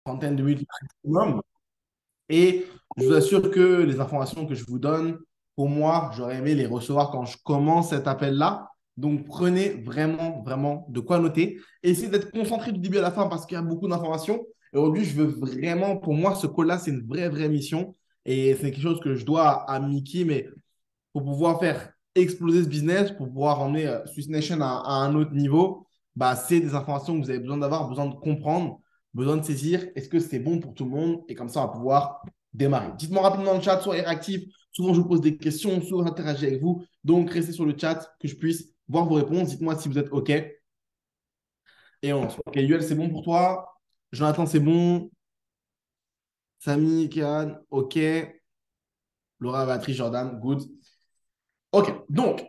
trentaine de minutes maximum. Et je vous assure que les informations que je vous donne, pour moi, j'aurais aimé les recevoir quand je commence cet appel-là. Donc, prenez vraiment, vraiment de quoi noter. Essayez d'être concentré du début à la fin parce qu'il y a beaucoup d'informations. Et aujourd'hui, je veux vraiment, pour moi, ce call-là, c'est une vraie, vraie mission. Et c'est quelque chose que je dois à Mickey, mais pour pouvoir faire exploser ce business, pour pouvoir emmener Swiss Nation à un autre niveau, bah, c'est des informations que vous avez besoin d'avoir, besoin de comprendre, besoin de saisir. Est-ce que c'est bon pour tout le monde? Et comme ça, on va pouvoir démarrer. Dites-moi rapidement dans le chat, soyez réactifs. Souvent, je vous pose des questions, souvent, j'interagis avec vous. Donc, restez sur le chat, que je puisse voir vos réponses. Dites-moi si vous êtes OK. Et on lance. OK, Yuel, c'est bon pour toi? Jonathan, c'est bon? Samy, Kian, OK. Laura, Béatrice, Jordan, good. OK, donc,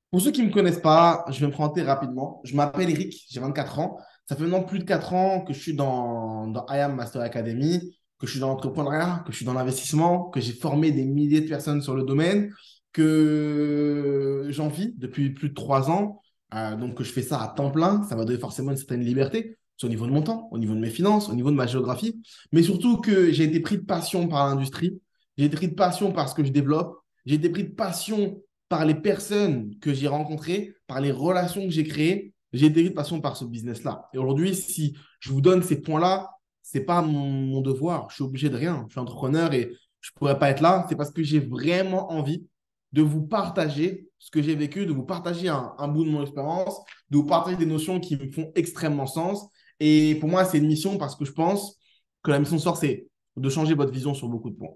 pour ceux qui ne me connaissent pas, je vais me présenter rapidement. Je m'appelle Eric, j'ai 24 ans. Ça fait maintenant plus de 4 ans que je suis dans I Am Master Academy, que je suis dans l'entrepreneuriat, que je suis dans l'investissement, que j'ai formé des milliers de personnes sur le domaine, que j'en vis depuis plus de 3 ans. Donc, que je fais ça à temps plein. Ça m'a donné forcément une certaine liberté. C'est au niveau de mon temps, au niveau de mes finances, au niveau de ma géographie. Mais surtout que j'ai été pris de passion par l'industrie. J'ai été pris de passion par ce que je développe. J'ai été pris de passion par les personnes que j'ai rencontrées, par les relations que j'ai créées, j'ai été de passion par ce business-là. Et aujourd'hui, si je vous donne ces points-là, ce n'est pas mon devoir. Je suis obligé de rien. Je suis entrepreneur et je ne pourrais pas être là. C'est parce que j'ai vraiment envie de vous partager ce que j'ai vécu, de vous partager un bout de mon expérience, de vous partager des notions qui me font extrêmement sens. Et pour moi, c'est une mission parce que je pense que la mission de ce soir, c'est de changer votre vision sur beaucoup de points.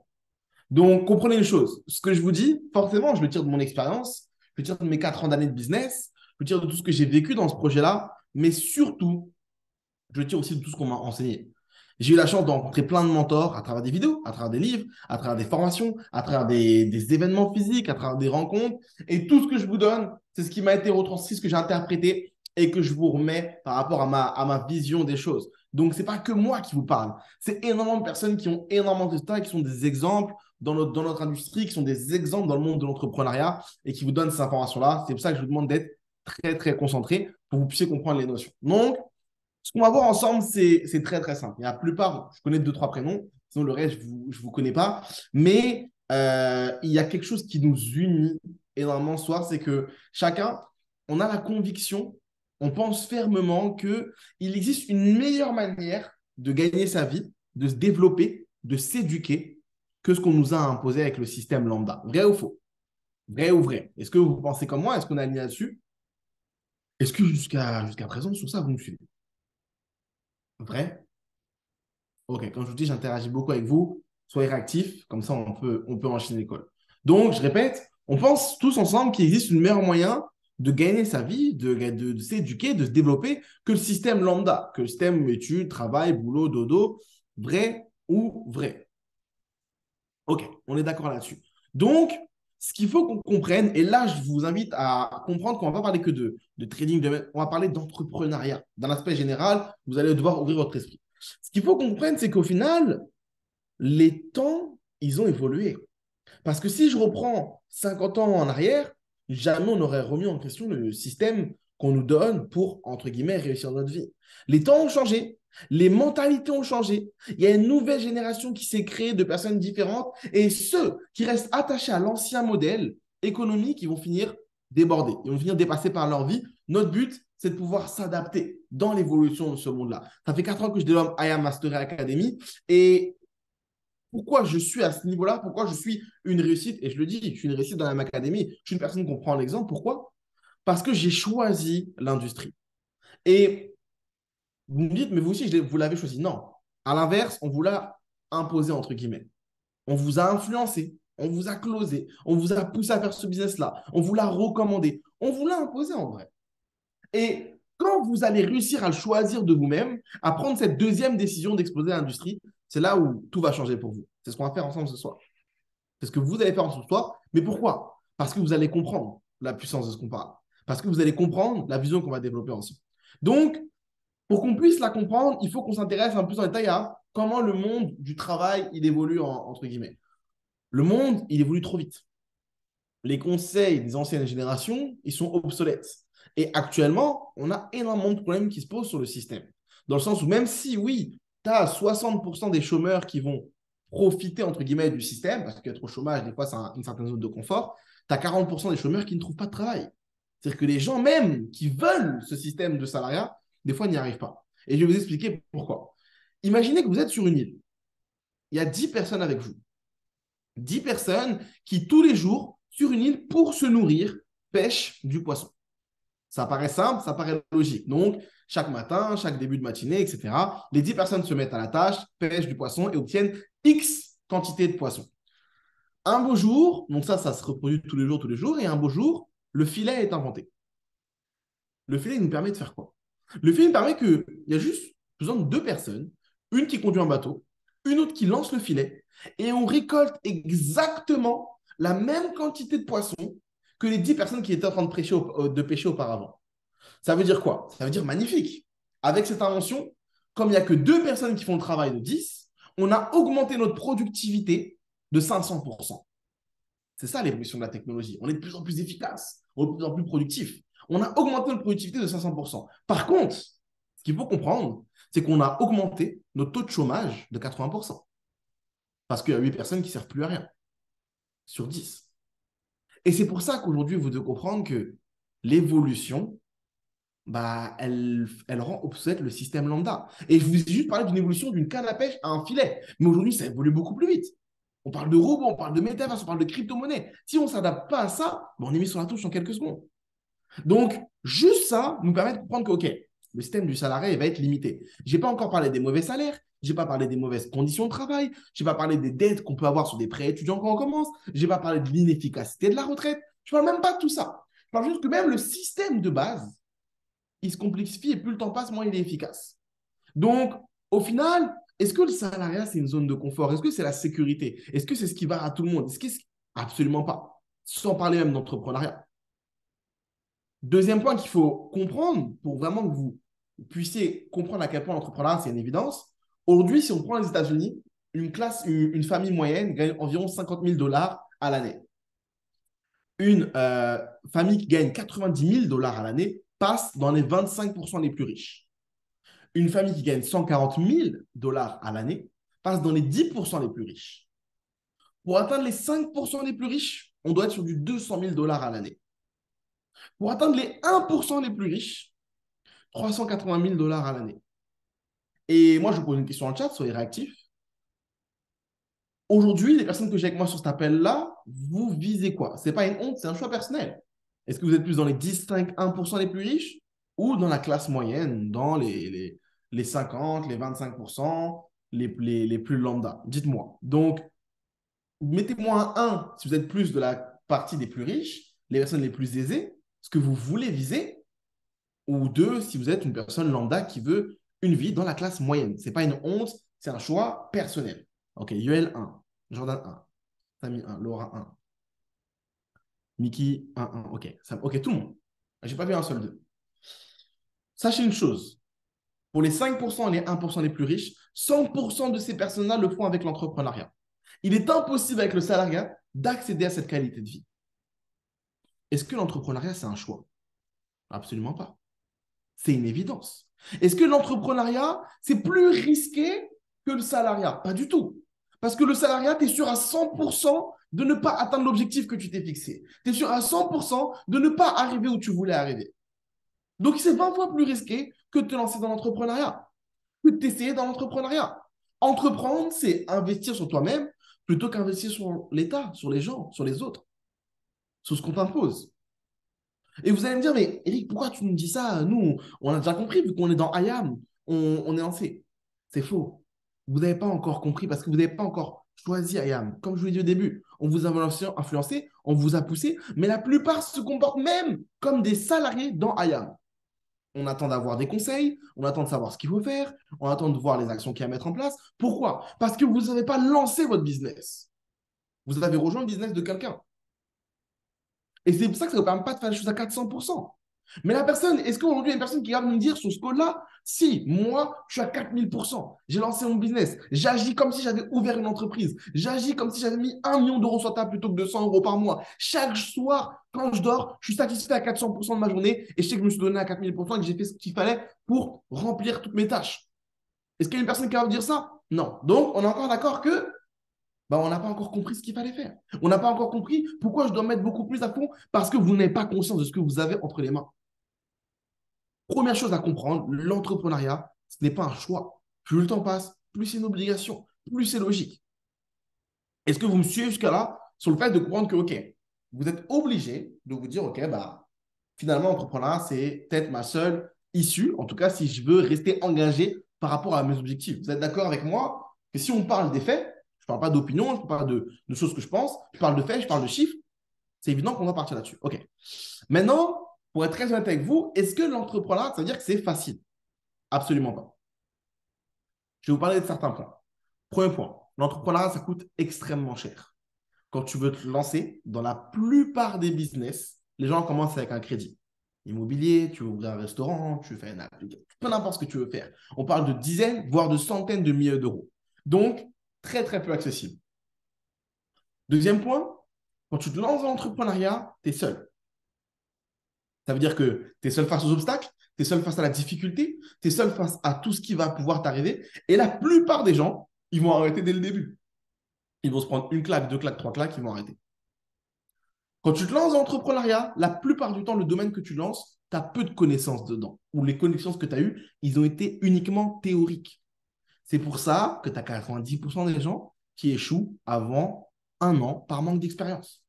Donc, comprenez une chose. Ce que je vous dis, forcément, je le tire de mon expérience, je le tire de mes 4 ans d'années de business, je le tire de tout ce que j'ai vécu dans ce projet-là, mais surtout, je le tire aussi de tout ce qu'on m'a enseigné. J'ai eu la chance de rencontrer plein de mentors à travers des vidéos, à travers des livres, à travers des formations, à travers des événements physiques, à travers des rencontres. Et tout ce que je vous donne, c'est ce qui m'a été retranscrit, ce que j'ai interprété et que je vous remets par rapport à ma vision des choses. Donc, ce n'est pas que moi qui vous parle. C'est énormément de personnes qui ont énormément de résultats, qui sont des exemples dans notre industrie, qui sont des exemples dans le monde de l'entrepreneuriat et qui vous donnent ces informations-là. C'est pour ça que je vous demande d'être très, très concentré pour que vous puissiez comprendre les notions. Donc, ce qu'on va voir ensemble, c'est très, très simple. Et la plupart, je connais deux, trois prénoms, sinon le reste, je ne vous connais pas. Mais il y a quelque chose qui nous unit énormément ce soir, c'est que chacun, on a la conviction, on pense fermement qu'il existe une meilleure manière de gagner sa vie, de se développer, de s'éduquer que ce qu'on nous a imposé avec le système lambda. Vrai ou faux? Vrai ou vrai? Est-ce que vous pensez comme moi? Est-ce qu'on est aligné là-dessus? Est-ce que jusqu'à présent, sur ça, vous me suivez? Vrai? Ok, quand je vous dis j'interagis beaucoup avec vous, soyez réactifs, comme ça on peut enchaîner l'école. Donc, je répète, on pense tous ensemble qu'il existe une meilleure moyen de gagner sa vie, de s'éduquer, de se développer que le système lambda, que le système études, travail, boulot, dodo, vrai ou vrai. Ok, on est d'accord là-dessus. Donc, ce qu'il faut qu'on comprenne, et là je vous invite à comprendre qu'on ne va pas parler que de trading, on va parler d'entrepreneuriat. Dans l'aspect général, vous allez devoir ouvrir votre esprit. Ce qu'il faut qu'on comprenne, c'est qu'au final, les temps, ils ont évolué. Parce que si je reprends 50 ans en arrière, jamais on n'aurait remis en question le système qu'on nous donne pour, entre guillemets, réussir notre vie. Les temps ont changé, les mentalités ont changé, il y a une nouvelle génération qui s'est créée de personnes différentes et ceux qui restent attachés à l'ancien modèle économique, ils vont finir débordés, ils vont finir dépassés par leur vie. Notre but, c'est de pouvoir s'adapter dans l'évolution de ce monde-là. Ça fait 4 ans que je développe I Am Master Academy et pourquoi je suis à ce niveau-là, pourquoi je suis une réussite, et je le dis, je suis une réussite dans la même académie, je suis une personne qui prend l'exemple. Pourquoi? Parce que j'ai choisi l'industrie. Et vous me dites, mais vous aussi, vous l'avez choisi. Non. À l'inverse, on vous l'a imposé, entre guillemets. On vous a influencé, on vous a closé, on vous a poussé à faire ce business-là, on vous l'a recommandé, on vous l'a imposé en vrai. Et quand vous allez réussir à le choisir de vous-même, à prendre cette deuxième décision d'exploser l'industrie, c'est là où tout va changer pour vous. C'est ce qu'on va faire ensemble ce soir. C'est ce que vous allez faire en ce soir. Mais pourquoi? Parce que vous allez comprendre la puissance de ce qu'on parle. Parce que vous allez comprendre la vision qu'on va développer ensemble. Donc, pour qu'on puisse la comprendre, il faut qu'on s'intéresse un peu en détail à comment le monde du travail, il évolue, entre guillemets. Le monde, il évolue trop vite. Les conseils des anciennes générations, ils sont obsolètes. Et actuellement, on a énormément de problèmes qui se posent sur le système. Dans le sens où même si, oui, tu as 60% des chômeurs qui vont profiter, entre guillemets, du système, parce qu'être au chômage, des fois, c'est une certaine zone de confort. Tu as 40% des chômeurs qui ne trouvent pas de travail. C'est-à-dire que les gens même qui veulent ce système de salariat, des fois, n'y arrivent pas. Et je vais vous expliquer pourquoi. Imaginez que vous êtes sur une île. Il y a 10 personnes avec vous. 10 personnes qui, tous les jours, sur une île, pour se nourrir, pêchent du poisson. Ça paraît simple, ça paraît logique. Donc, chaque matin, chaque début de matinée, etc., les 10 personnes se mettent à la tâche, pêchent du poisson et obtiennent X quantité de poisson. Un beau jour, donc ça se reproduit tous les jours, et un beau jour, le filet est inventé. Le filet nous permet de faire quoi? Le filet nous permet qu'il y a juste besoin de 2 personnes, une qui conduit un bateau, une autre qui lance le filet, et on récolte exactement la même quantité de poissons que les 10 personnes qui étaient en train de pêcher auparavant. Ça veut dire quoi? Ça veut dire magnifique. Avec cette invention, comme il n'y a que 2 personnes qui font le travail de 10, on a augmenté notre productivité de 500%. C'est ça l'évolution de la technologie. On est de plus en plus efficace, on est de plus en plus productif. On a augmenté notre productivité de 500%. Par contre, ce qu'il faut comprendre, c'est qu'on a augmenté notre taux de chômage de 80%. Parce qu'il y a 8 personnes qui ne servent plus à rien sur 10. Et c'est pour ça qu'aujourd'hui, vous devez comprendre que l'évolution, elle rend obsolète le système lambda. Et je vous ai juste parlé d'une évolution d'une canne à pêche à un filet. Mais aujourd'hui, ça évolue beaucoup plus vite. On parle de robots, on parle de métaverse, on parle de crypto-monnaie. Si on ne s'adapte pas à ça, on est mis sur la touche en quelques secondes. Donc, juste ça nous permet de comprendre que, OK, le système du salarié va être limité. Je n'ai pas encore parlé des mauvais salaires, je n'ai pas parlé des mauvaises conditions de travail, je n'ai pas parlé des dettes qu'on peut avoir sur des prêts étudiants quand on commence, je n'ai pas parlé de l'inefficacité de la retraite. Je ne parle même pas de tout ça. Je parle juste que même le système de base, il se complexifie et plus le temps passe, moins il est efficace. Donc, au final, est-ce que le salariat, c'est une zone de confort? Est-ce que c'est la sécurité? Est-ce que c'est ce qui va à tout le monde? Absolument pas. Sans parler même d'entrepreneuriat. Deuxième point qu'il faut comprendre pour vraiment que vous puissiez comprendre à quel point l'entrepreneuriat, c'est une évidence. Aujourd'hui, si on prend les États-Unis, une famille moyenne gagne environ 50 000 dollars à l'année. Une famille qui gagne 90 000 dollars à l'année passe dans les 25% les plus riches. Une famille qui gagne 140 000 dollars à l'année passe dans les 10% les plus riches. Pour atteindre les 5% les plus riches, on doit être sur du 200 000 dollars à l'année. Pour atteindre les 1% les plus riches, 380 000 dollars à l'année. Et moi, je vous pose une question en chat, soyez réactifs. Aujourd'hui, les personnes que j'ai avec moi sur cet appel-là, vous visez quoi? Ce n'est pas une honte, c'est un choix personnel. Est-ce que vous êtes plus dans les 10, 5, 1% les plus riches ou dans la classe moyenne, dans les 50, les 25%, les plus lambda? Dites-moi. Donc, mettez-moi un 1 si vous êtes plus de la partie des plus riches, les personnes les plus aisées, ce que vous voulez viser, ou 2 si vous êtes une personne lambda qui veut une vie dans la classe moyenne. Ce n'est pas une honte, c'est un choix personnel. Ok, Yoel 1, Jordan 1, Samy 1, Laura 1, Mickey 1, 1. Ok, ok, tout le monde. Je n'ai pas vu un seul d'eux. Sachez une chose, pour les 5% et les 1% les plus riches, 100% de ces personnes-là le font avec l'entrepreneuriat. Il est impossible avec le salariat d'accéder à cette qualité de vie. Est-ce que l'entrepreneuriat, c'est un choix? Absolument pas. C'est une évidence. Est-ce que l'entrepreneuriat, c'est plus risqué que le salariat? Pas du tout. Parce que le salariat, tu es sûr à 100% de ne pas atteindre l'objectif que tu t'es fixé. Tu es sûr à 100% de ne pas arriver où tu voulais arriver. Donc, c'est 20 fois plus risqué que de te lancer dans l'entrepreneuriat, que de t'essayer dans l'entrepreneuriat. Entreprendre, c'est investir sur toi-même plutôt qu'investir sur l'État, sur les gens, sur les autres, sur ce qu'on t'impose. Et vous allez me dire, mais Eric, pourquoi tu nous dis ça? Nous, on a déjà compris, vu qu'on est dans IAM, on est lancé. C'est faux. Vous n'avez pas encore compris parce que vous n'avez pas encore choisi IAM. Comme je vous l'ai dit au début, on vous a influencé, on vous a poussé, mais la plupart se comportent même comme des salariés dans IAM. On attend d'avoir des conseils, on attend de savoir ce qu'il faut faire, on attend de voir les actions qu'il y a à mettre en place. Pourquoi? Parce que vous n'avez pas lancé votre business. Vous avez rejoint le business de quelqu'un. Et c'est pour ça que ça ne vous permet pas de faire les choses à 400%. Mais la personne, est-ce qu'aujourd'hui, il y a une personne qui va me dire sur ce code-là, si, moi, je suis à 4000%, j'ai lancé mon business, j'agis comme si j'avais ouvert une entreprise, j'agis comme si j'avais mis 1 million d'euros sur table plutôt que 200 euros par mois. Chaque soir, quand je dors, je suis satisfait à 400% de ma journée et je sais que je me suis donné à 4000% et que j'ai fait ce qu'il fallait pour remplir toutes mes tâches. Est-ce qu'il y a une personne qui va vous dire ça? Non. Donc, on est encore d'accord que on n'a pas encore compris ce qu'il fallait faire. On n'a pas encore compris pourquoi je dois mettre beaucoup plus à fond parce que vous n'avez pas conscience de ce que vous avez entre les mains. Première chose à comprendre, l'entrepreneuriat, ce n'est pas un choix. Plus le temps passe, plus c'est une obligation, plus c'est logique. Est-ce que vous me suivez jusqu'à là sur le fait de comprendre que, OK, vous êtes obligé de vous dire, OK, finalement, l'entrepreneuriat, c'est peut-être ma seule issue, en tout cas, si je veux rester engagé par rapport à mes objectifs. Vous êtes d'accord avec moi que si on parle des faits, je ne parle pas d'opinion, je ne parle pas de choses que je pense, je parle de faits, je parle de chiffres, c'est évident qu'on va partir là-dessus. OK. Maintenant, pour être très honnête avec vous, est-ce que l'entrepreneuriat, ça veut dire que c'est facile? Absolument pas. Je vais vous parler de certains points. Premier point, l'entrepreneuriat, ça coûte extrêmement cher. Quand tu veux te lancer, dans la plupart des business, les gens commencent avec un crédit. Immobilier, tu veux ouvrir un restaurant, tu veux faire une application, peu importe ce que tu veux faire. On parle de dizaines, voire de centaines de milliers d'euros. Donc, très, très peu accessible. Deuxième point, quand tu te lances dans l'entrepreneuriat, tu es seul. Ça veut dire que tu es seul face aux obstacles, tu es seul face à la difficulté, tu es seul face à tout ce qui va pouvoir t'arriver. Et la plupart des gens, ils vont arrêter dès le début. Ils vont se prendre une claque, deux claques, trois claques, ils vont arrêter. Quand tu te lances dans l'entrepreneuriat, la plupart du temps, le domaine que tu lances, tu as peu de connaissances dedans. Ou les connaissances que tu as eues, ils ont été uniquement théoriques. C'est pour ça que tu as 90% des gens qui échouent avant un an par manque d'expérience.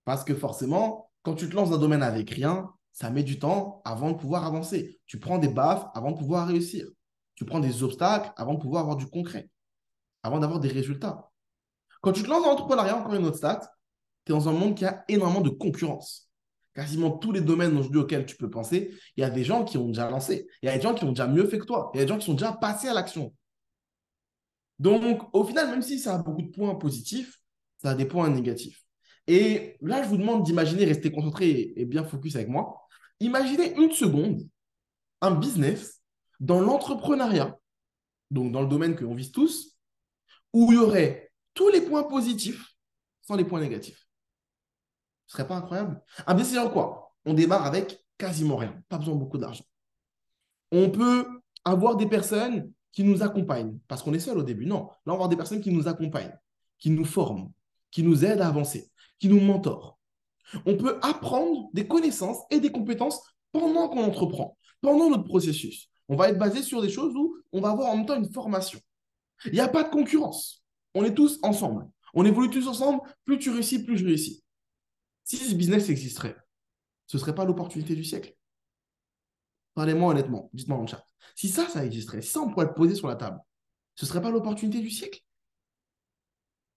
Parce que forcément, quand tu te lances dans un domaine avec rien, ça met du temps avant de pouvoir avancer. Tu prends des baffes avant de pouvoir réussir. Tu prends des obstacles avant de pouvoir avoir du concret, avant d'avoir des résultats. Quand tu te lances dans l'entrepreneuriat, encore une autre stat, tu es dans un monde qui a énormément de concurrence. Quasiment tous les domaines aujourd'hui auxquels tu peux penser, il y a des gens qui ont déjà lancé. Il y a des gens qui ont déjà mieux fait que toi. Il y a des gens qui sont déjà passés à l'action. Donc, au final, même si ça a beaucoup de points positifs, ça a des points négatifs. Et là, je vous demande d'imaginer, rester concentré et bien focus avec moi. Imaginez une seconde un business dans l'entrepreneuriat, donc dans le domaine que l'on vise tous, où il y aurait tous les points positifs sans les points négatifs. Ce serait pas incroyable? Un business, c'est quoi? On démarre avec quasiment rien, pas besoin de beaucoup d'argent. On peut avoir des personnes qui nous accompagnent, parce qu'on est seul au début. Non, là, on va avoir des personnes qui nous accompagnent, qui nous forment, qui nous aident à avancer, qui nous mentorent. On peut apprendre des connaissances et des compétences pendant qu'on entreprend, pendant notre processus. On va être basé sur des choses où on va avoir en même temps une formation. Il n'y a pas de concurrence. On est tous ensemble. On évolue tous ensemble. Plus tu réussis, plus je réussis. Si ce business existerait, ce ne serait pas l'opportunité du siècle. Parlez-moi honnêtement, dites-moi dans le chat. Si ça existerait, si ça, on pourrait le poser sur la table, ce ne serait pas l'opportunité du siècle?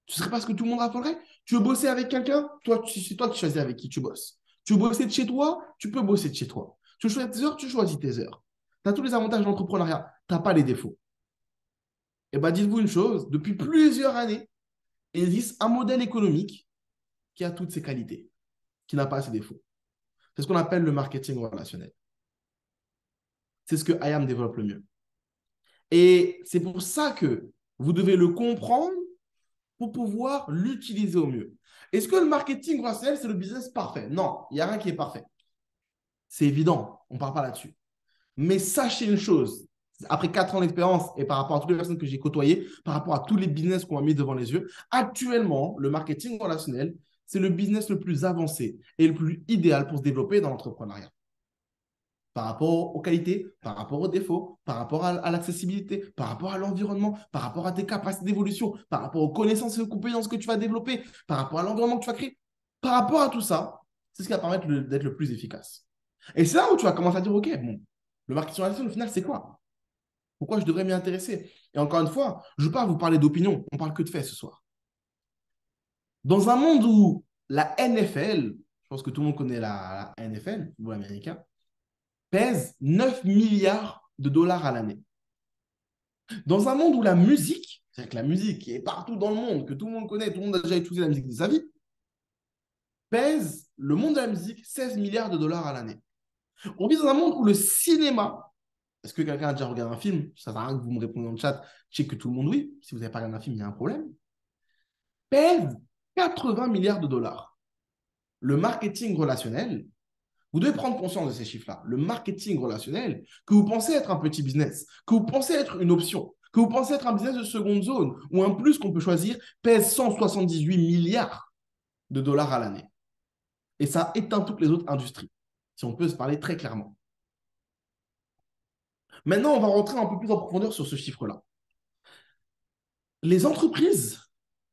Ce ne serait pas ce que tout le monde raffolerait? Tu veux bosser avec quelqu'un? Toi, c'est toi qui choisis avec qui tu bosses. Tu veux bosser de chez toi? Tu peux bosser de chez toi. Tu veux choisir tes heures? Tu choisis tes heures. Tu as tous les avantages de l'entrepreneuriat. Tu n'as pas les défauts. Et bien, dites-vous une chose, depuis plusieurs années, il existe un modèle économique qui a toutes ses qualités, qui n'a pas ses défauts. C'est ce qu'on appelle le marketing relationnel. C'est ce que IAM développe le mieux. Et c'est pour ça que vous devez le comprendre pour pouvoir l'utiliser au mieux. Est-ce que le marketing relationnel, c'est le business parfait? Non, il n'y a rien qui est parfait. C'est évident, on ne parle pas là-dessus. Mais sachez une chose, après 4 ans d'expérience et par rapport à toutes les personnes que j'ai côtoyées, par rapport à tous les business qu'on m'a mis devant les yeux, actuellement, le marketing relationnel, c'est le business le plus avancé et le plus idéal pour se développer dans l'entrepreneuriat. Par rapport aux qualités, par rapport aux défauts, par rapport à l'accessibilité, par rapport à l'environnement, par rapport à tes capacités d'évolution, par rapport aux connaissances et aux compétences que tu vas développer, par rapport à l'environnement que tu vas créer. Par rapport à tout ça, c'est ce qui va permettre d'être le plus efficace. Et c'est là où tu vas commencer à dire, OK, bon, le marketing relationnel, au final, c'est quoi? Pourquoi je devrais m'y intéresser? Et encore une fois, je ne veux pas vous parler d'opinion, on ne parle que de faits ce soir. Dans un monde où la NFL, je pense que tout le monde connaît la NFL, le football américain, pèse 9 milliards de dollars à l'année. Dans un monde où la musique, c'est-à-dire que la musique qui est partout dans le monde, que tout le monde connaît, tout le monde a déjà utilisé la musique de sa vie, pèse le monde de la musique 16 milliards de dollars à l'année. On vit dans un monde où le cinéma, est-ce que quelqu'un a déjà regardé un film? Ça ne sert à rien que vous me répondiez dans le chat. Je sais que tout le monde oui. Si vous n'avez pas regardé un film, il y a un problème. Pèse 80 milliards de dollars. Le marketing relationnel, Vous devez prendre conscience de ces chiffres-là. Le marketing relationnel, que vous pensez être un petit business, que vous pensez être une option, que vous pensez être un business de seconde zone ou un plus qu'on peut choisir, pèse 178 milliards de dollars à l'année. Et ça éteint toutes les autres industries, si on peut se parler très clairement. Maintenant, on va rentrer un peu plus en profondeur sur ce chiffre-là. Les entreprises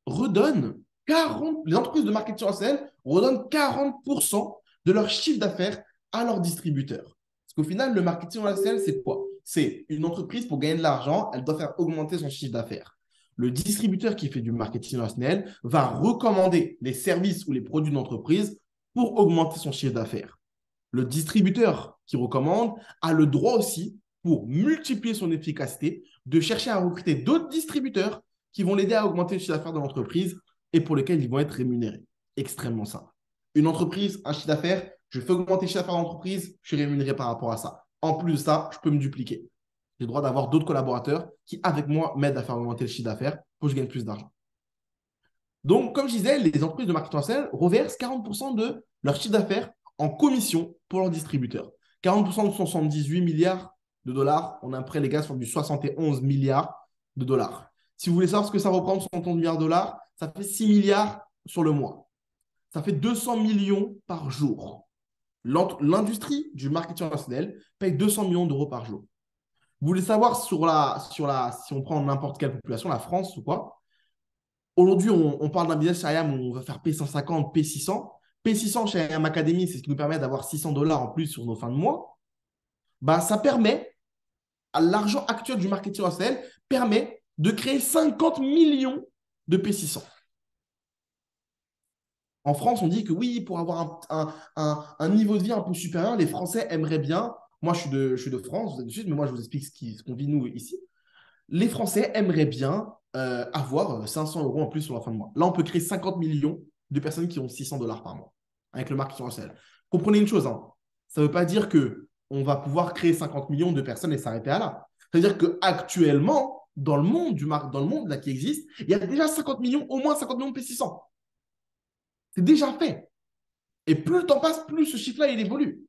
redonnent 40, les entreprises de marketing relationnel redonnent 40% de leur chiffre d'affaires à leurs distributeurs. Parce qu'au final, le marketing relationnel, c'est quoi? C'est une entreprise, pour gagner de l'argent, elle doit faire augmenter son chiffre d'affaires. Le distributeur qui fait du marketing relationnel va recommander les services ou les produits d'entreprise pour augmenter son chiffre d'affaires. Le distributeur qui recommande a le droit aussi, pour multiplier son efficacité, de chercher à recruter d'autres distributeurs qui vont l'aider à augmenter le chiffre d'affaires de l'entreprise et pour lesquels ils vont être rémunérés. Extrêmement simple. Une entreprise, un chiffre d'affaires, je fais augmenter le chiffre d'affaires de l'entreprise, je suis rémunéré par rapport à ça. En plus de ça, je peux me dupliquer. J'ai le droit d'avoir d'autres collaborateurs qui, avec moi, m'aident à faire augmenter le chiffre d'affaires pour que je gagne plus d'argent. Donc, comme je disais, les entreprises de marketing relationnel reversent 40% de leur chiffre d'affaires en commission pour leurs distributeurs. 40% de 78 milliards de dollars. On est après, les gars, sur du 71 milliards de dollars. Si vous voulez savoir ce que ça représente, 71 milliards de dollars, ça fait 6 milliards sur le mois. Ça fait 200 millions par jour. L'industrie du marketing relationnel paye 200 millions d'euros par jour. Vous voulez savoir si on prend n'importe quelle population, la France ou quoi, aujourd'hui, on parle d'un business chez IAM où on va faire P150, P600. P600 chez IAM Academy, c'est ce qui nous permet d'avoir 600 dollars en plus sur nos fins de mois. Bah, ça permet, à l'argent actuel du marketing relationnel, permet de créer 50 millions de P600. En France, on dit que oui, pour avoir un niveau de vie un peu supérieur, les Français aimeraient bien. Moi, je suis de France, vous êtes du Sud, mais moi, je vous explique ce qu'on vit nous ici. Les Français aimeraient bien avoir 500 euros en plus sur la fin de mois. Là, on peut créer 50 millions de personnes qui ont 600 dollars par mois avec le marketing relationnel. Comprenez une chose, hein, ça ne veut pas dire qu'on va pouvoir créer 50 millions de personnes et s'arrêter à là. C'est-à-dire qu'actuellement, dans le monde dans le monde là, qui existe, il y a déjà 50 millions, au moins 50 millions de P600. C'est déjà fait. Et plus le temps passe, plus ce chiffre-là, il évolue.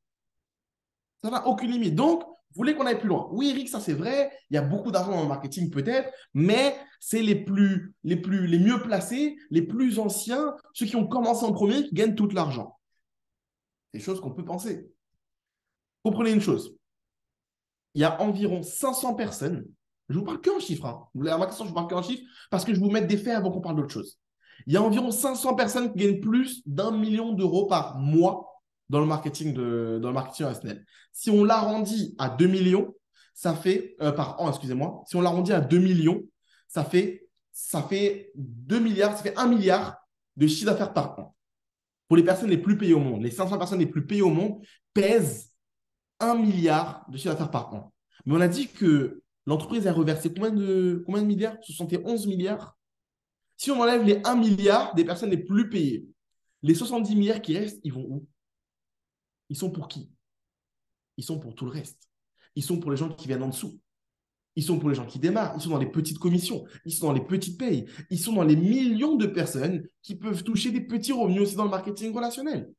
Ça n'a aucune limite. Donc, vous voulez qu'on aille plus loin? Oui, Eric, ça c'est vrai. Il y a beaucoup d'argent dans le marketing peut-être, mais c'est les mieux placés, les plus anciens, ceux qui ont commencé en premier, qui gagnent tout l'argent. C'est des choses qu'on peut penser. Comprenez une chose. Il y a environ 500 personnes. Je vous parle qu'en chiffres. Hein. Vous voulez ma question, je vous parle qu'en chiffres parce que je vous mets des faits avant qu'on parle d'autre chose. Il y a environ 500 personnes qui gagnent plus d'1 million d'euros par mois dans le marketing relationnel. Si on l'arrondit à 2 millions, ça fait par an, excusez-moi. Si on l'arrondit à 2 millions, ça fait 2 milliards, ça fait 1 milliard de chiffre d'affaires par an. Pour les personnes les plus payées au monde, les 500 personnes les plus payées au monde pèsent 1 milliard de chiffre d'affaires par an. Mais on a dit que l'entreprise a reversé combien de milliards? 71 milliards. Si on enlève les 1 milliard des personnes les plus payées, les 70 milliards qui restent, ils vont où? Ils sont pour qui? Ils sont pour tout le reste. Ils sont pour les gens qui viennent en dessous. Ils sont pour les gens qui démarrent. Ils sont dans les petites commissions. Ils sont dans les petites payes. Ils sont dans les millions de personnes qui peuvent toucher des petits revenus aussi dans le marketing relationnel.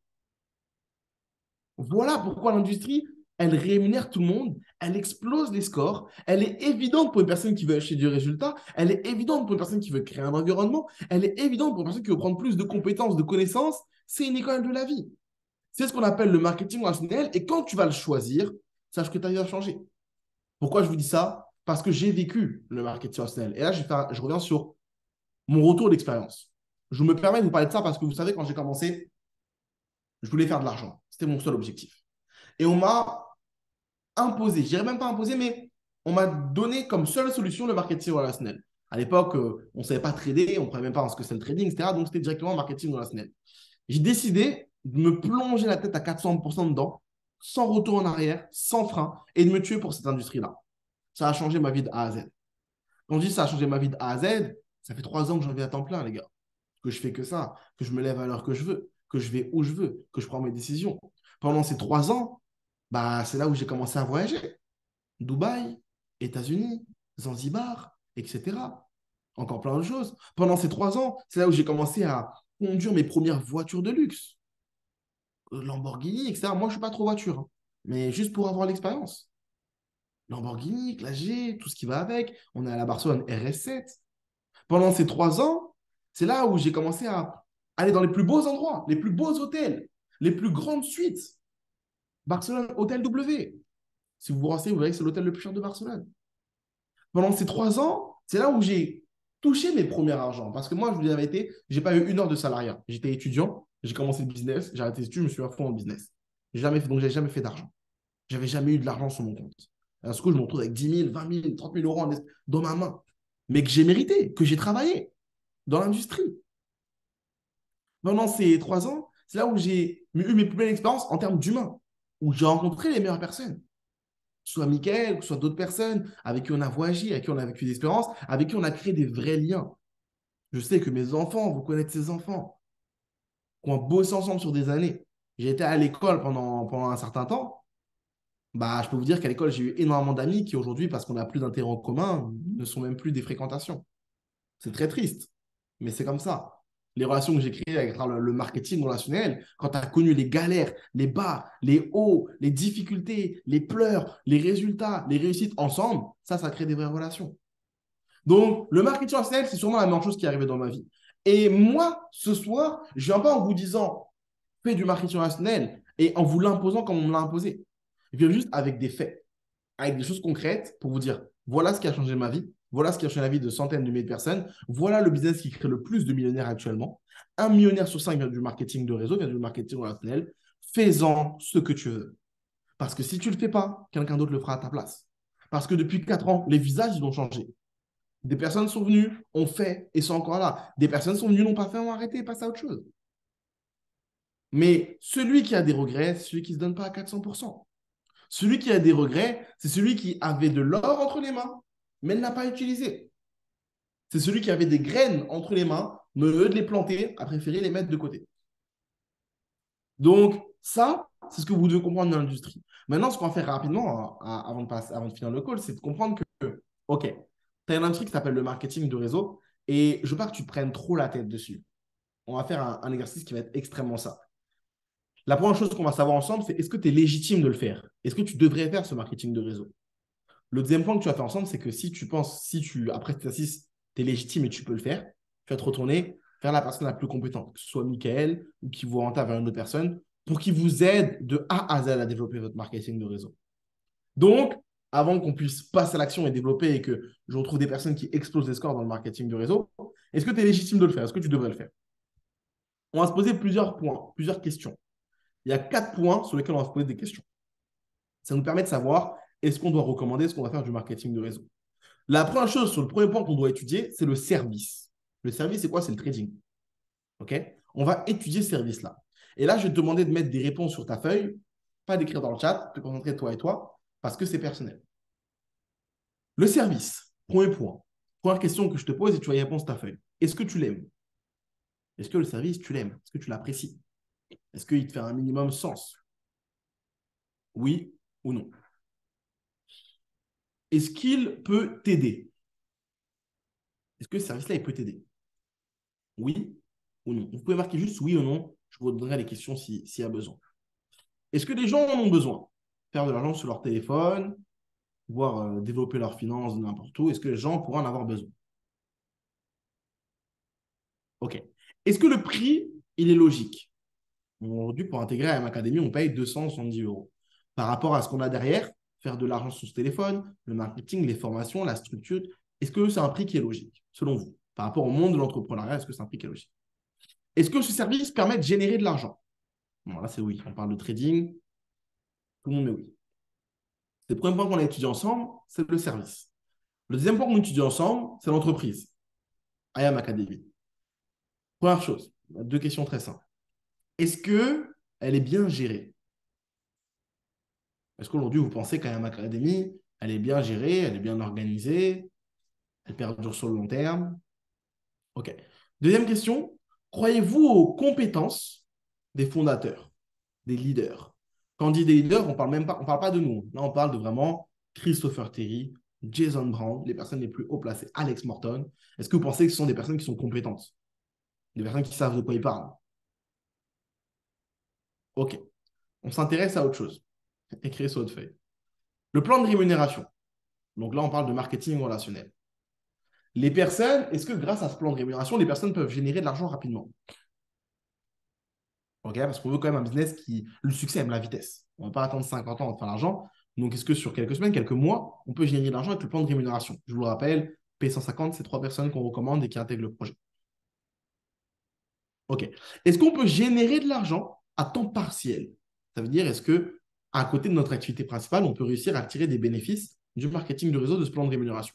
Voilà pourquoi l'industrie, elle rémunère tout le monde, elle explose les scores, elle est évidente pour une personne qui veut acheter du résultat, elle est évidente pour une personne qui veut créer un environnement, elle est évidente pour une personne qui veut prendre plus de compétences, de connaissances. C'est une école de la vie. C'est ce qu'on appelle le marketing relationnel. Et quand tu vas le choisir, sache que ta vie va changer. Pourquoi je vous dis ça? Parce que j'ai vécu le marketing relationnel. Et là, je reviens sur mon retour d'expérience. Je me permets de vous parler de ça parce que vous savez, quand j'ai commencé, je voulais faire de l'argent. C'était mon seul objectif. Et on m'a imposé, je dirais même pas imposé, mais on m'a donné comme seule solution le marketing relationnel. À l'époque, on ne savait pas trader, on ne savait même pas ce que c'est le trading, etc. Donc, c'était directement marketing relationnel. J'ai décidé de me plonger la tête à 400% dedans, sans retour en arrière, sans frein, et de me tuer pour cette industrie-là. Ça a changé ma vie de A à Z. Quand je dis ça a changé ma vie de A à Z, ça fait 3 ans que j'en vis à temps plein, les gars. Que je fais que ça, que je me lève à l'heure que je veux, que je vais où je veux, que je prends mes décisions. Pendant ces 3 ans, bah, c'est là où j'ai commencé à voyager. Dubaï, États-Unis, Zanzibar, etc. Encore plein de choses. Pendant ces 3 ans, c'est là où j'ai commencé à conduire mes premières voitures de luxe. Lamborghini, etc. Moi, je ne suis pas trop voiture, hein. Mais juste pour avoir l'expérience. Lamborghini, classe G, tout ce qui va avec. On est à la Barcelone RS7. Pendant ces 3 ans, c'est là où j'ai commencé à aller dans les plus beaux endroits, les plus beaux hôtels, les plus grandes suites. Barcelone, Hôtel W. Si vous vous renseignez, vous verrez que c'est l'hôtel le plus cher de Barcelone. Pendant ces 3 ans, c'est là où j'ai touché mes premiers argent. Parce que moi, je vous dis la vérité, je n'ai pas eu 1 heure de salariat. J'étais étudiant, j'ai commencé le business, j'ai arrêté les études, je me suis à fond dans le business. Donc, je n'ai jamais fait d'argent. J'avais jamais eu de l'argent sur mon compte. À ce coup, je me retrouve avec 10 000, 20 000, 30 000 euros dans ma main. Mais que j'ai mérité, que j'ai travaillé dans l'industrie. Pendant ces 3 ans, c'est là où j'ai eu mes plus belles expériences en termes d'humain, où j'ai rencontré les meilleures personnes. Soit Mickaël, soit d'autres personnes avec qui on a voyagé, avec qui on a vécu des expériences, avec qui on a créé des vrais liens. Je sais que mes enfants, vous connaissez ces enfants, qui ont bossé ensemble sur des années. J'ai été à l'école pendant un certain temps. Bah, je peux vous dire qu'à l'école, j'ai eu énormément d'amis qui aujourd'hui, parce qu'on n'a plus d'intérêt en commun, ne sont même plus des fréquentations. C'est très triste, mais c'est comme ça. Les relations que j'ai créées avec le marketing relationnel, quand tu as connu les galères, les bas, les hauts, les difficultés, les pleurs, les résultats, les réussites ensemble, ça crée des vraies relations. Donc, le marketing relationnel, c'est sûrement la meilleure chose qui est arrivée dans ma vie. Et moi, ce soir, je ne viens pas en vous disant, fais du marketing relationnel et en vous l'imposant comme on me l'a imposé. Je viens juste avec des faits, avec des choses concrètes pour vous dire, voilà ce qui a changé ma vie, voilà ce qui a changé la vie de centaines de milliers de personnes, voilà le business qui crée le plus de millionnaires actuellement. 1 millionnaire sur 5 vient du marketing de réseau, vient du marketing relationnel. Fais-en ce que tu veux. Parce que si tu ne le fais pas, quelqu'un d'autre le fera à ta place. Parce que depuis 4 ans, les visages, ils ont changé. Des personnes sont venues, ont fait et sont encore là. Des personnes sont venues, n'ont pas fait, ont arrêté et passent à autre chose. Mais celui qui a des regrets, c'est celui qui ne se donne pas à 400%. Celui qui a des regrets, c'est celui qui avait de l'or entre les mains, mais ne l'a pas utilisé. C'est celui qui avait des graines entre les mains, mais au lieu de les planter, a préféré les mettre de côté. Donc, ça, c'est ce que vous devez comprendre dans l'industrie. Maintenant, ce qu'on va faire rapidement, avant de finir le call, c'est de comprendre que, OK, tu as une industrie qui s'appelle le marketing de réseau, et je veux pas que tu te prennes trop la tête dessus. On va faire un exercice qui va être extrêmement simple. La première chose qu'on va savoir ensemble, c'est est-ce que tu es légitime de le faire? Est-ce que tu devrais faire ce marketing de réseau? Le deuxième point que tu vas faire ensemble, c'est que si tu penses, après cet exercice, tu es légitime et tu peux le faire, tu vas te retourner vers la personne la plus compétente, que ce soit Michael ou qui vous oriente vers une autre personne, pour qu'il vous aide de A à Z à développer votre marketing de réseau. Donc, avant qu'on puisse passer à l'action et développer et que je retrouve des personnes qui explosent les scores dans le marketing de réseau, est-ce que tu es légitime de le faire? Est-ce que tu devrais le faire? On va se poser plusieurs points, plusieurs questions. Il y a 4 points sur lesquels on va se poser des questions. Ça nous permet de savoir est-ce qu'on doit recommander, est-ce qu'on va faire du marketing de réseau. La première chose sur le premier point qu'on doit étudier, c'est le service. Le service, c'est quoi? C'est le trading. OK? On va étudier ce service-là. Et là, je vais te demander de mettre des réponses sur ta feuille, pas d'écrire dans le chat, te concentrer toi et toi, parce que c'est personnel. Le service, premier point. Première question que je te pose et tu vas y répondre sur ta feuille. Est-ce que tu l'aimes? Est-ce que le service, tu l'aimes? Est-ce que tu l'apprécies? Est-ce qu'il te fait un minimum sens? Oui ou non? Est-ce qu'il peut t'aider? Est-ce que ce service-là, il peut t'aider? Oui ou non? Vous pouvez marquer juste oui ou non. Je vous donnerai les questions s'il y a besoin. Est-ce que les gens en ont besoin? Faire de l'argent sur leur téléphone, voire développer leurs finances n'importe où. Est-ce que les gens pourraient en avoir besoin? OK. Est-ce que le prix, il est logique? Aujourd'hui, pour intégrer à Academy, on paye 270 euros. Par rapport à ce qu'on a derrière, faire de l'argent sur ce téléphone, le marketing, les formations, la structure, est-ce que c'est un prix qui est logique, selon vous? Par rapport au monde de l'entrepreneuriat, est-ce que c'est un prix qui est logique? Est-ce que ce service permet de générer de l'argent? Bon, là, c'est oui. On parle de trading, tout le monde met oui. Le premier point qu'on a étudié ensemble, c'est le service. Le deuxième point qu'on étudie ensemble, c'est l'entreprise. IAM Academy. Première chose, 2 questions très simples. Est-ce qu'elle est bien gérée? Est-ce qu'aujourd'hui, vous pensez qu'IAM Academy, elle est bien gérée, elle est bien organisée, elle perdure sur le long terme? OK. Deuxième question, croyez-vous aux compétences des fondateurs, des leaders? Quand on dit des leaders, on parle pas de nous. Là, on parle de vraiment Christopher Terry, Jason Brown, les personnes les plus haut placées, Alex Morton. Est-ce que vous pensez que ce sont des personnes qui sont compétentes? Des personnes qui savent de quoi ils parlent? OK. On s'intéresse à autre chose. Écrivez sur votre feuille. Le plan de rémunération. Donc là, on parle de marketing relationnel. Les personnes, est-ce que grâce à ce plan de rémunération, les personnes peuvent générer de l'argent rapidement? OK, parce qu'on veut quand même un business qui. Le succès aime la vitesse. On ne va pas attendre 50 ans avant de faire l'argent. Donc, est-ce que sur quelques semaines, quelques mois, on peut générer de l'argent avec le plan de rémunération? Je vous le rappelle, P150, c'est 3 personnes qu'on recommande et qui intègrent le projet. OK. Est-ce qu'on peut générer de l'argent à temps partiel? Ça veut dire, est-ce que à côté de notre activité principale, on peut réussir à tirer des bénéfices du marketing de réseau de ce plan de rémunération?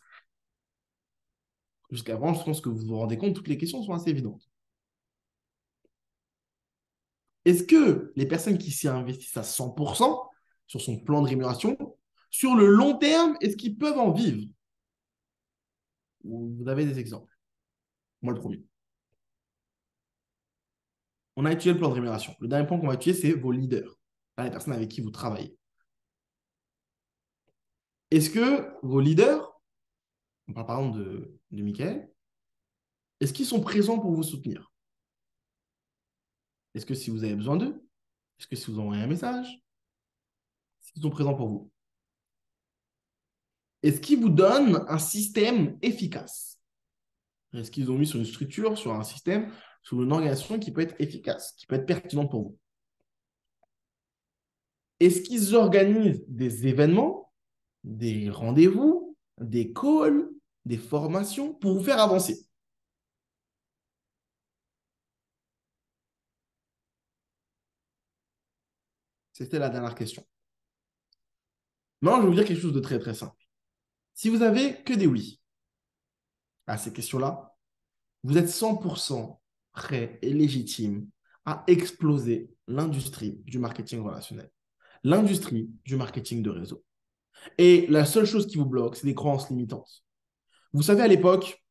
Jusqu'avant, je pense que vous vous rendez compte, toutes les questions sont assez évidentes. Est-ce que les personnes qui s'y investissent à 100% sur son plan de rémunération, sur le long terme, est-ce qu'ils peuvent en vivre? Vous avez des exemples. Moi, le premier. On a étudié le plan de rémunération. Le dernier point qu'on va étudier, c'est vos leaders. Là, les personnes avec qui vous travaillez. Est-ce que vos leaders, on parle par exemple de Michael, est-ce qu'ils sont présents pour vous soutenir? Est-ce que si vous avez besoin d'eux, est-ce que si vous envoyez un message, est-ce qu'ils sont présents pour vous? Est-ce qu'ils vous donnent un système efficace? Est-ce qu'ils ont mis sur une structure, sur un système, sur une organisation qui peut être efficace, qui peut être pertinente pour vous? Est-ce qu'ils organisent des événements, des rendez-vous, des calls, des formations pour vous faire avancer? C'était la dernière question. Maintenant, je vais vous dire quelque chose de très très simple. Si vous avez que des oui à ces questions-là, vous êtes 100% prêt et légitime à exploser l'industrie du marketing relationnel, l'industrie du marketing de réseau. Et la seule chose qui vous bloque, c'est des croyances limitantes. Vous savez, à l'époque,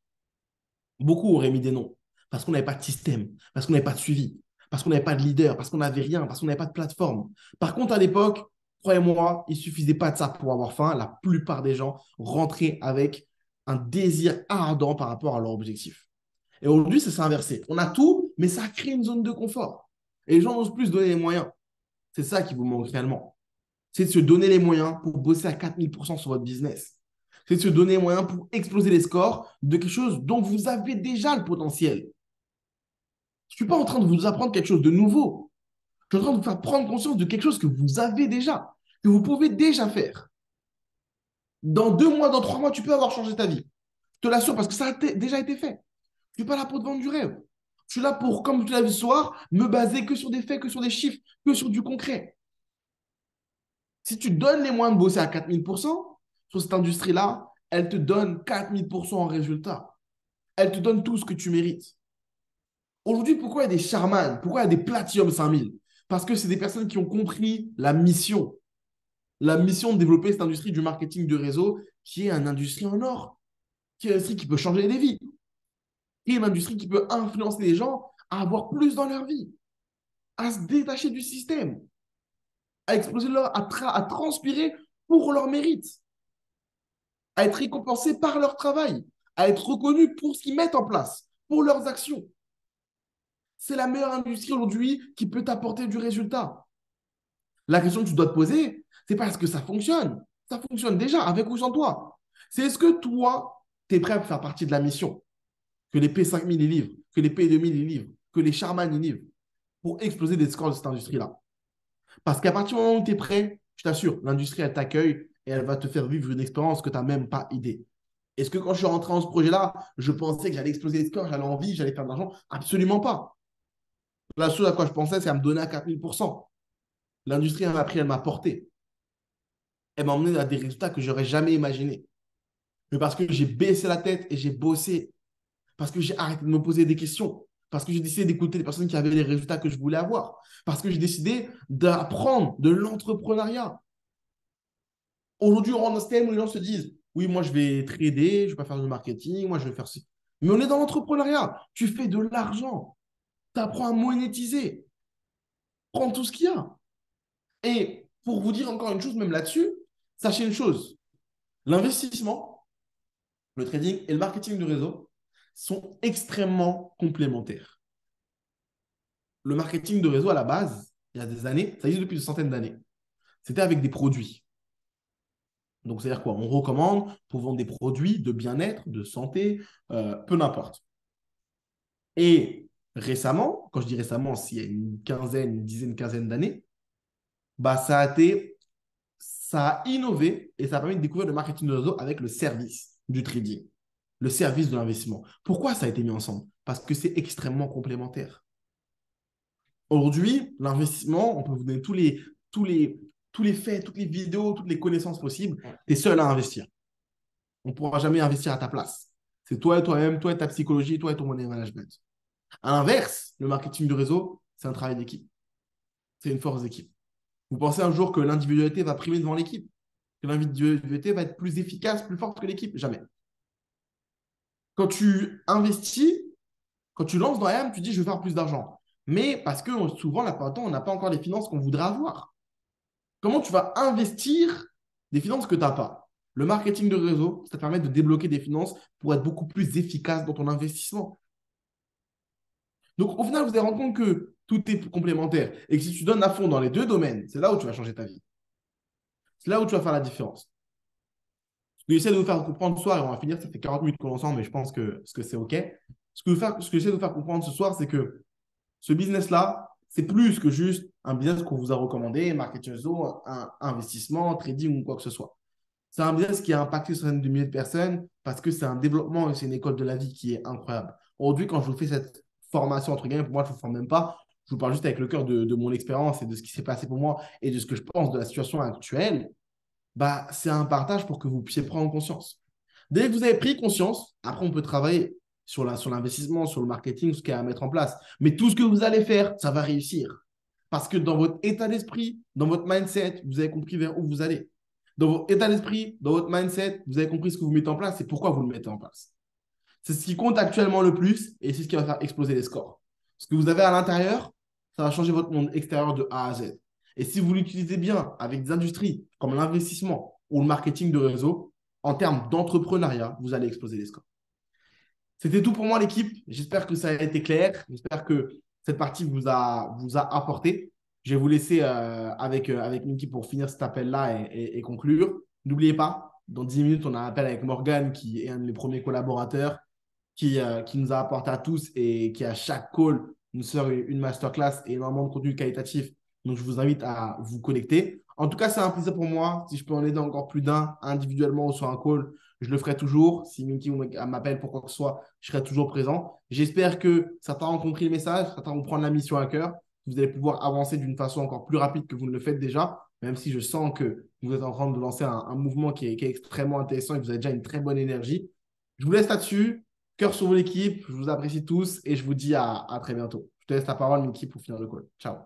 beaucoup auraient mis des noms parce qu'on n'avait pas de système, parce qu'on n'avait pas de suivi, parce qu'on n'avait pas de leader, parce qu'on n'avait rien, parce qu'on n'avait pas de plateforme. Par contre, à l'époque, croyez-moi, il ne suffisait pas de ça pour avoir faim. La plupart des gens rentraient avec un désir ardent par rapport à leur objectif. Et aujourd'hui, ça s'est inversé. On a tout, mais ça crée une zone de confort. Et les gens n'osent plus se donner les moyens. C'est ça qui vous manque réellement. C'est de se donner les moyens pour bosser à 4000% sur votre business. C'est de se donner les moyens pour exploser les scores de quelque chose dont vous avez déjà le potentiel. Je ne suis pas en train de vous apprendre quelque chose de nouveau. Je suis en train de vous faire prendre conscience de quelque chose que vous avez déjà, que vous pouvez déjà faire. Dans 2 mois, dans 3 mois, tu peux avoir changé ta vie. Je te l'assure parce que ça a déjà été fait. Je ne suis pas là pour te vendre du rêve. Je suis là pour, comme tu l'as vu ce soir, me baser que sur des faits, que sur des chiffres, que sur du concret. Si tu donnes les moyens de bosser à 4000% sur cette industrie-là, elle te donne 4000% en résultat. Elle te donne tout ce que tu mérites. Aujourd'hui, pourquoi il y a des Charman? Pourquoi il y a des Platinum 5000? Parce que c'est des personnes qui ont compris la mission. La mission de développer cette industrie du marketing de réseau qui est une industrie en or, qui est une industrie qui peut changer des vies, qui est une industrie qui peut influencer les gens à avoir plus dans leur vie, à se détacher du système, à exploser leur, à transpirer pour leur mérite, à être récompensés par leur travail, à être reconnus pour ce qu'ils mettent en place, pour leurs actions. C'est la meilleure industrie aujourd'hui qui peut t'apporter du résultat. La question que tu dois te poser, c'est pas est-ce que ça fonctionne. Ça fonctionne déjà, avec ou sans toi. C'est est-ce que toi, tu es prêt à faire partie de la mission que les P5000 y livrent, que les P2000 y livrent, que les Charman y livrent, pour exploser des scores de cette industrie-là. Parce qu'à partir du moment où tu es prêt, je t'assure, l'industrie, elle t'accueille et elle va te faire vivre une expérience que tu n'as même pas idée. Est-ce que quand je suis rentré dans ce projet-là, je pensais que j'allais exploser les scores, j'allais en vie, j'allais faire de l'argent? Absolument pas. La chose à quoi je pensais, c'est à me donner à 4000%. L'industrie, elle m'a pris, elle m'a porté. Elle m'a emmené à des résultats que j'aurais jamais imaginés. Mais parce que j'ai baissé la tête et j'ai bossé, parce que j'ai arrêté de me poser des questions, parce que j'ai décidé d'écouter les personnes qui avaient les résultats que je voulais avoir, parce que j'ai décidé d'apprendre de l'entrepreneuriat. Aujourd'hui, on rentre dans un système où les gens se disent, oui, moi, je vais trader, je ne vais pas faire du marketing, moi, je vais faire ci. Mais on est dans l'entrepreneuriat. Tu fais de l'argent. Tu apprends à monétiser. Prends tout ce qu'il y a. Et pour vous dire encore une chose, même là-dessus, sachez une chose. L'investissement, le trading et le marketing de réseau sont extrêmement complémentaires. Le marketing de réseau, à la base, il y a des années, ça existe depuis une centaine d'années. C'était avec des produits. Donc, c'est-à-dire quoi? On recommande pour vendre des produits de bien-être, de santé, peu n'importe. Et récemment, quand je dis récemment, s'il y a une quinzaine, une dizaine, une quinzaine d'années, bah, ça a innové et ça a permis de découvrir le marketing de réseau avec le service du trading, le service de l'investissement. Pourquoi ça a été mis ensemble? Parce que c'est extrêmement complémentaire. Aujourd'hui, l'investissement, on peut vous donner tous les, tous les faits, toutes les vidéos, toutes les connaissances possibles. Tu es seul à investir. On ne pourra jamais investir à ta place. C'est toi et toi-même, toi et ta psychologie, toi et ton money management. À l'inverse, le marketing de réseau, c'est un travail d'équipe. C'est une force d'équipe. Vous pensez un jour que l'individualité va primer devant l'équipe? Que l'individualité va être plus efficace, plus forte que l'équipe? Jamais. Quand tu investis, quand tu lances dans AM, tu dis je veux faire plus d'argent. Mais parce que souvent, la plupart du temps, on n'a pas encore les finances qu'on voudrait avoir. Comment tu vas investir des finances que tu n'as pas? Le marketing de réseau, ça te permet de débloquer des finances pour être beaucoup plus efficace dans ton investissement. Donc, au final, vous allez rendre compte que tout est complémentaire et que si tu donnes à fond dans les deux domaines, c'est là où tu vas changer ta vie. C'est là où tu vas faire la différence. Ce que j'essaie de vous faire comprendre ce soir, et on va finir, ça fait 40 minutes qu'on est ensemble, mais je pense que c'est OK. Ce que j'essaie de vous faire comprendre ce soir, c'est que ce business-là, c'est plus que juste un business qu'on vous a recommandé, marketing réseau, un investissement, trading ou quoi que ce soit. C'est un business qui a impacté sur une milliers de personnes parce que c'est un développement et c'est une école de la vie qui est incroyable. Aujourd'hui, quand je vous fais cette formation, entre guillemets, pour moi, je ne vous forme même pas. Je vous parle juste avec le cœur de mon expérience et de ce qui s'est passé pour moi et de ce que je pense de la situation actuelle. Bah, c'est un partage pour que vous puissiez prendre conscience. Dès que vous avez pris conscience, après, on peut travailler sur l'investissement, sur le marketing, ce qu'il y a à mettre en place. Mais tout ce que vous allez faire, ça va réussir. Parce que dans votre état d'esprit, dans votre mindset, vous avez compris vers où vous allez. Dans votre état d'esprit, dans votre mindset, vous avez compris ce que vous mettez en place et pourquoi vous le mettez en place. C'est ce qui compte actuellement le plus et c'est ce qui va faire exploser les scores. Ce que vous avez à l'intérieur, ça va changer votre monde extérieur de A à Z. Et si vous l'utilisez bien avec des industries comme l'investissement ou le marketing de réseau, en termes d'entrepreneuriat, vous allez exploser les scores. C'était tout pour moi, l'équipe. J'espère que ça a été clair. J'espère que cette partie vous a apporté. Je vais vous laisser avec Niki pour finir cet appel-là et conclure. N'oubliez pas, dans 10 minutes, on a un appel avec Morgan, qui est un de mes premiers collaborateurs, qui nous a apporté à tous et qui, à chaque call, nous sort une masterclass et énormément de contenu qualitatif. Donc, je vous invite à vous connecter. En tout cas, c'est un plaisir pour moi. Si je peux en aider encore plus d'un individuellement ou sur un call, je le ferai toujours. Si Minky m'appelle pour quoi que ce soit, je serai toujours présent. J'espère que certains ont compris le message, certains vont prendre la mission à cœur. Vous allez pouvoir avancer d'une façon encore plus rapide que vous ne le faites déjà, même si je sens que vous êtes en train de lancer un mouvement qui est extrêmement intéressant et que vous avez déjà une très bonne énergie. Je vous laisse là-dessus. Cœur sur l'équipe. Je vous apprécie tous et je vous dis à très bientôt. Je te laisse la parole, Minky, pour finir le call. Ciao.